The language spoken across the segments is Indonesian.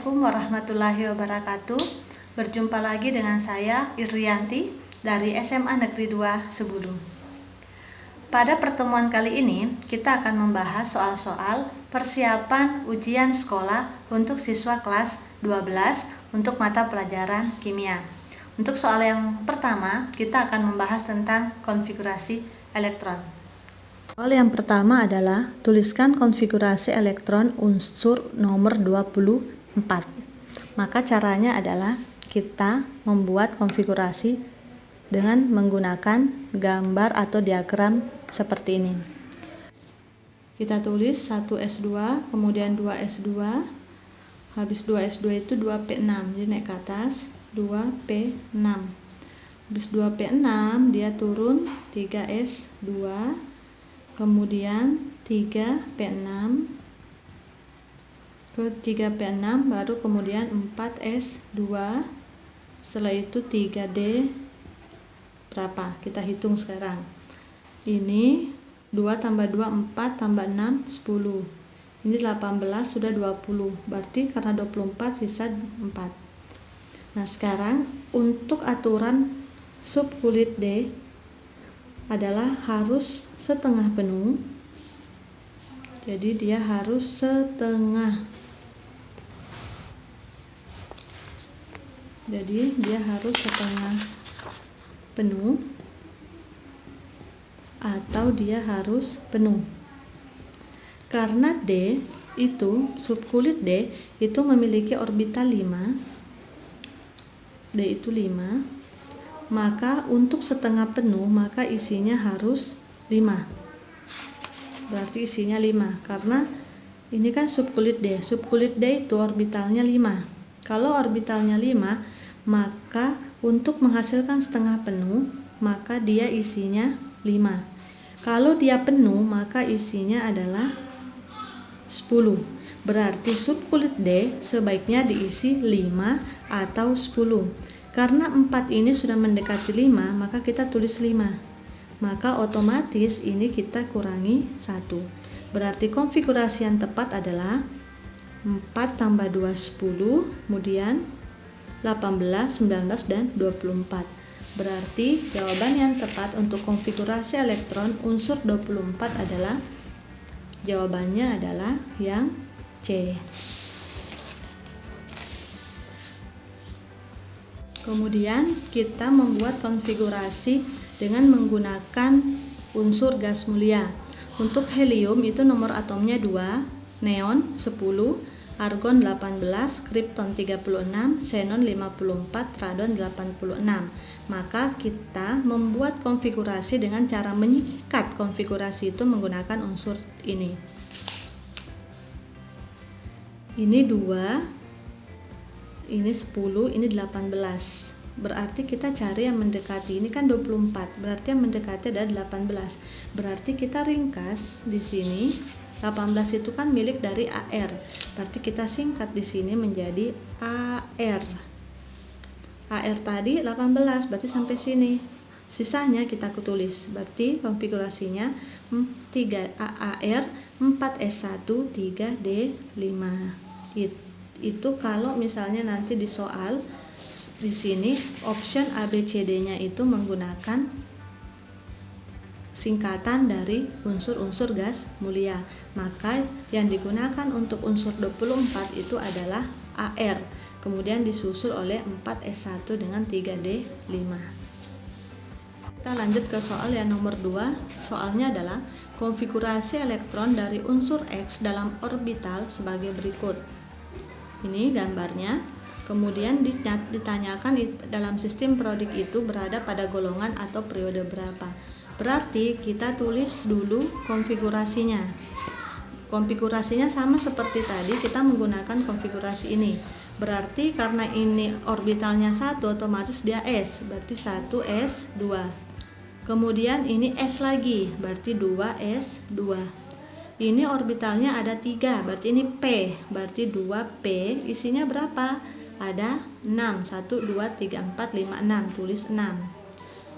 Assalamualaikum warahmatullahi wabarakatuh. Berjumpa lagi dengan saya Irianti dari SMA Negeri 2 Sebulu. Pada pertemuan kali ini kita akan membahas soal-soal persiapan ujian sekolah untuk siswa kelas 12 untuk mata pelajaran kimia. Untuk soal yang pertama kita akan membahas tentang konfigurasi elektron. Soal yang pertama adalah tuliskan konfigurasi elektron unsur nomor 24. Maka caranya adalah kita membuat konfigurasi dengan menggunakan gambar atau diagram seperti ini. Kita tulis 1S2, kemudian 2S2, habis 2S2 itu 2P6, jadi naik ke atas 2P6. Habis 2P6 dia turun 3S2, kemudian 3P6 ke 3P6 baru kemudian 4S2, setelah itu 3D berapa? Kita hitung sekarang. Ini 2 tambah 2 4 tambah 6 10. Ini 18 sudah 20. Berarti karena 24 sisa 4. Nah, sekarang untuk aturan subkulit D adalah harus setengah penuh. Jadi dia harus setengah. Jadi dia harus setengah penuh atau dia harus penuh. Karena D itu subkulit D itu memiliki orbital 5. D itu 5. Maka untuk setengah penuh maka isinya harus 5. Berarti isinya 5 karena ini kan subkulit D. Subkulit D itu orbitalnya 5. Kalau orbitalnya 5 maka untuk menghasilkan setengah penuh maka dia isinya 5. Kalau dia penuh maka isinya adalah 10. Berarti subkulit D sebaiknya diisi 5 atau 10. Karena 4 ini sudah mendekati 5, maka kita tulis 5. Maka otomatis ini kita kurangi 1. Berarti konfigurasi yang tepat adalah 4 tambah 2 10, kemudian 18, 19, dan 24. Berarti jawaban yang tepat untuk konfigurasi elektron unsur 24 adalah jawabannya adalah yang C. Kemudian kita membuat konfigurasi dengan menggunakan unsur gas mulia. Untuk helium itu nomor atomnya 2, neon 10, argon 18, kripton 36, xenon 54, radon 86. Maka kita membuat konfigurasi dengan cara menyikat konfigurasi itu menggunakan unsur ini. Ini 2, ini 10, ini 18. Berarti kita cari yang mendekati. Ini kan 24. Berarti yang mendekati adalah 18. Berarti kita ringkas di sini. 18 itu kan milik dari AR. Berarti kita singkat di sini menjadi AR. AR tadi 18, berarti sampai sini. Sisanya kita tulis. Berarti konfigurasinya 3 AR, 4S1, 3D5. Itu kalau misalnya nanti di soal di sini option ABCD-nya itu menggunakan singkatan dari unsur-unsur gas mulia. Maka yang digunakan untuk unsur 24 itu adalah AR. Kemudian disusul oleh 4S1 dengan 3D5. Kita lanjut ke soal yang nomor 2. Soalnya adalah konfigurasi elektron dari unsur X dalam orbital sebagai berikut. Ini gambarnya. Kemudian ditanyakan dalam sistem periodik itu berada pada golongan atau periode berapa. Berarti kita tulis dulu konfigurasinya. Konfigurasinya sama seperti tadi, kita menggunakan konfigurasi ini. Berarti karena ini orbitalnya 1, otomatis dia S. Berarti 1S2. Kemudian ini S lagi, berarti 2S2. Ini orbitalnya ada 3, berarti ini P, berarti 2P, isinya berapa? Ada 6, 1, 2, 3, 4, 5, 6, tulis 6.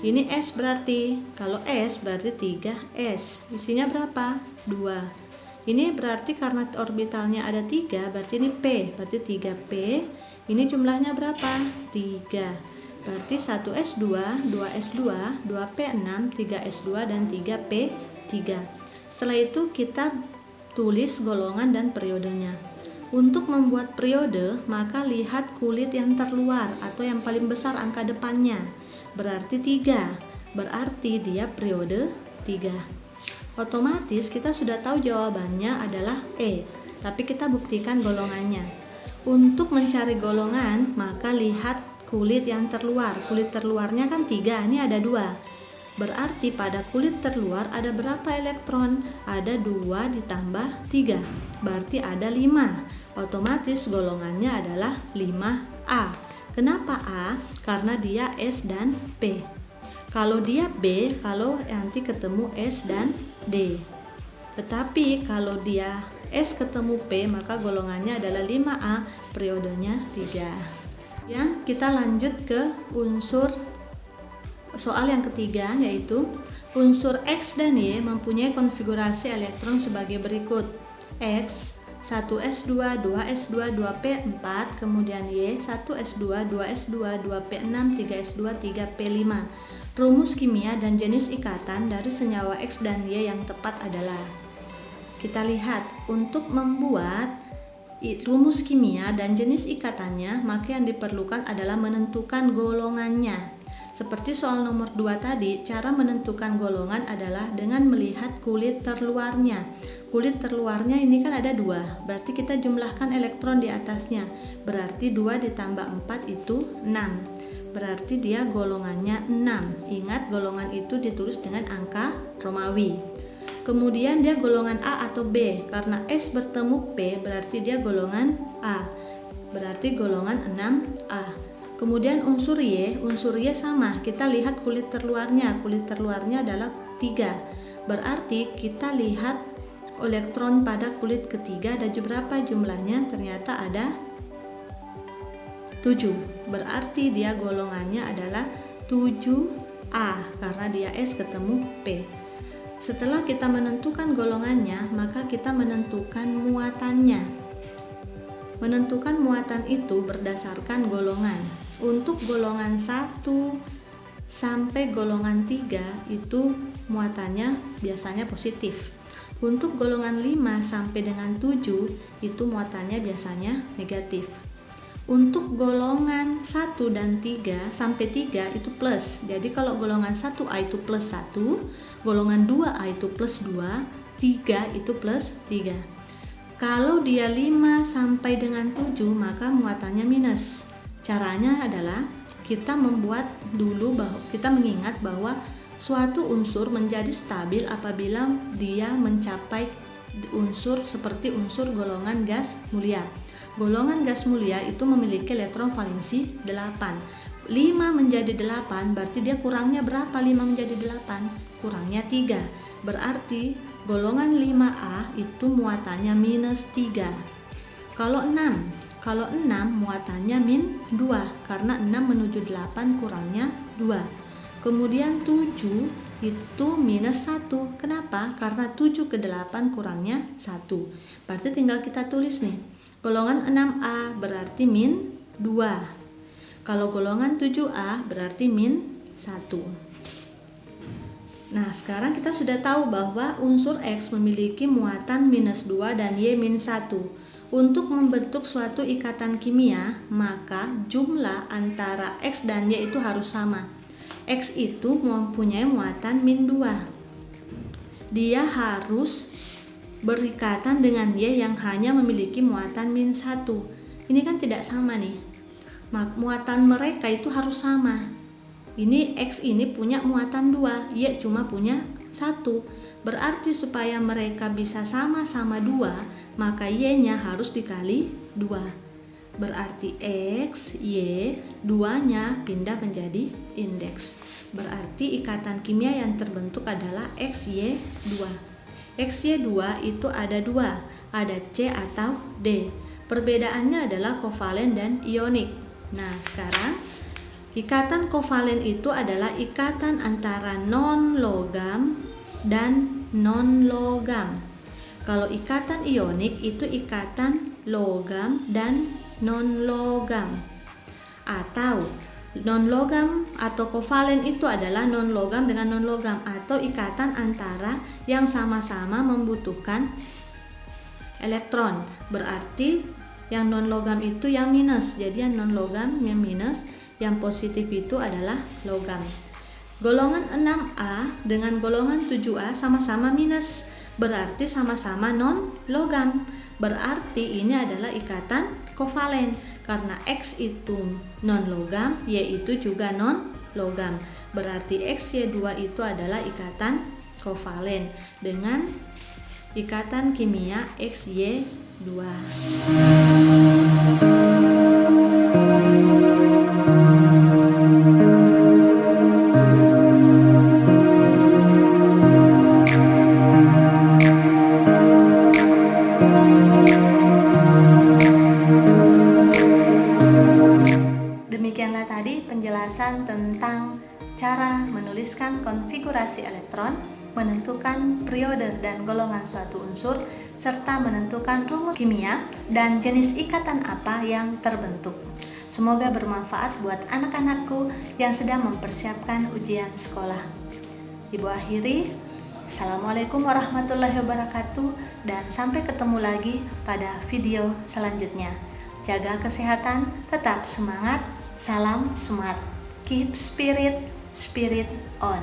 Ini S berarti, kalau S berarti 3S, isinya berapa? 2. Ini berarti karena orbitalnya ada 3, berarti ini P, berarti 3P. Ini jumlahnya berapa? 3. Berarti 1s2, 2s2, 2p6, 3s2, dan 3p3. Setelah itu kita tulis golongan dan periodenya. Untuk membuat periode, maka lihat kulit yang terluar atau yang paling besar angka depannya. Berarti 3. Berarti dia periode 3. Otomatis kita sudah tahu jawabannya adalah E, tapi kita buktikan golongannya. Untuk mencari golongan, maka lihat kulit yang terluar. Kulit terluarnya kan 3, ini ada 2. Berarti pada kulit terluar ada berapa elektron? Ada 2 ditambah 3, berarti ada 5. Otomatis golongannya adalah 5A. Kenapa A? Karena dia S dan P. Kalau dia B, kalau nanti ketemu S dan D. Tetapi kalau dia S ketemu P, maka golongannya adalah 5A, periodenya 3. Yang kita lanjut ke unsur soal yang ketiga, yaitu unsur X dan Y mempunyai konfigurasi elektron sebagai berikut. X 1s2, 2s2, 2p4, kemudian Y 1s2, 2s2, 2p6, 3s2, 3p5. Rumus kimia dan jenis ikatan dari senyawa X dan Y yang tepat adalah, kita lihat, untuk membuat rumus kimia dan jenis ikatannya, maka yang diperlukan adalah menentukan golongannya. Seperti soal nomor 2 tadi, cara menentukan golongan adalah dengan melihat kulit terluarnya. Kulit terluarnya ini kan ada 2, berarti kita jumlahkan elektron di atasnya. Berarti 2 ditambah 4 itu 6. Berarti dia golongannya 6. Ingat, golongan itu ditulis dengan angka Romawi. Kemudian dia golongan A atau B. Karena S bertemu P, berarti dia golongan A. Berarti golongan 6A. Kemudian unsur Y sama. Kita lihat kulit terluarnya. Kulit terluarnya adalah 3. Berarti kita lihat elektron pada kulit ketiga ada berapa jumlahnya? Ternyata ada 7. Berarti dia golongannya adalah 7A karena dia S ketemu P. Setelah kita menentukan golongannya, maka kita menentukan muatannya. Menentukan muatan itu berdasarkan golongan. Untuk golongan 1 sampai golongan 3 itu muatannya biasanya positif. Untuk golongan 5 sampai dengan 7 itu muatannya biasanya negatif. Untuk golongan 1 dan 3 sampai 3 itu plus. Jadi kalau golongan 1A itu plus 1, golongan 2A itu plus 2, 3 itu plus 3. Kalau dia 5 sampai dengan 7 maka muatannya minus. Caranya adalah kita mengingat bahwa suatu unsur menjadi stabil apabila dia mencapai unsur seperti unsur golongan gas mulia. Golongan gas mulia itu memiliki elektron valensi 8. 5 menjadi 8 berarti dia kurangnya berapa? 5 menjadi 8 kurangnya 3. Berarti golongan 5A itu muatannya minus 3. Kalau 6 muatannya min 2 karena 6 menuju 8 kurangnya 2. Kemudian 7 itu minus 1. Kenapa? Karena 7 ke 8 kurangnya 1. Berarti tinggal kita tulis nih. Golongan 6A berarti min 2. Kalau golongan 7A berarti min 1. Nah, sekarang kita sudah tahu bahwa unsur X memiliki muatan minus 2 dan Y min 1. Untuk membentuk suatu ikatan kimia, maka jumlah antara X dan Y itu harus sama. X itu mempunyai muatan min 2. Dia harus berikatan dengan Y yang hanya memiliki muatan min 1. Ini kan tidak sama nih. Muatan mereka itu harus sama. Ini X ini punya muatan 2, Y cuma punya 1. Berarti supaya mereka bisa sama-sama 2, maka Y-nya harus dikali 2. Berarti X, Y, 2-nya pindah menjadi indeks. Berarti ikatan kimia yang terbentuk adalah XY2. XY2 itu ada 2, ada C atau D. Perbedaannya adalah kovalen dan ionik. Nah, sekarang ikatan kovalen itu adalah ikatan antara non-logam dan non-logam. Kalau ikatan ionik itu ikatan logam dan non-logam. Atau non-logam atau kovalen itu adalah non-logam dengan non-logam, atau ikatan antara yang sama-sama membutuhkan elektron. Berarti yang non-logam itu yang minus. Jadi yang non-logam yang minus, yang positif itu adalah logam. Golongan 6A dengan golongan 7A sama-sama minus, berarti sama-sama non-logam. Berarti ini adalah ikatan kovalen. Karena X itu non-logam, Y itu juga non-logam. Berarti XY2 itu adalah ikatan kovalen dengan ikatan kimia XY2. Demikianlah tadi penjelasan tentang cara menuliskan konfigurasi elektron, menentukan periode dan golongan suatu unsur, serta menentukan rumus kimia dan jenis ikatan apa yang terbentuk. Semoga bermanfaat buat anak-anakku yang sedang mempersiapkan ujian sekolah. Ibu akhiri, Assalamualaikum warahmatullahi wabarakatuh, dan sampai ketemu lagi pada video selanjutnya. Jaga kesehatan, tetap semangat, salam smart, keep spirit on.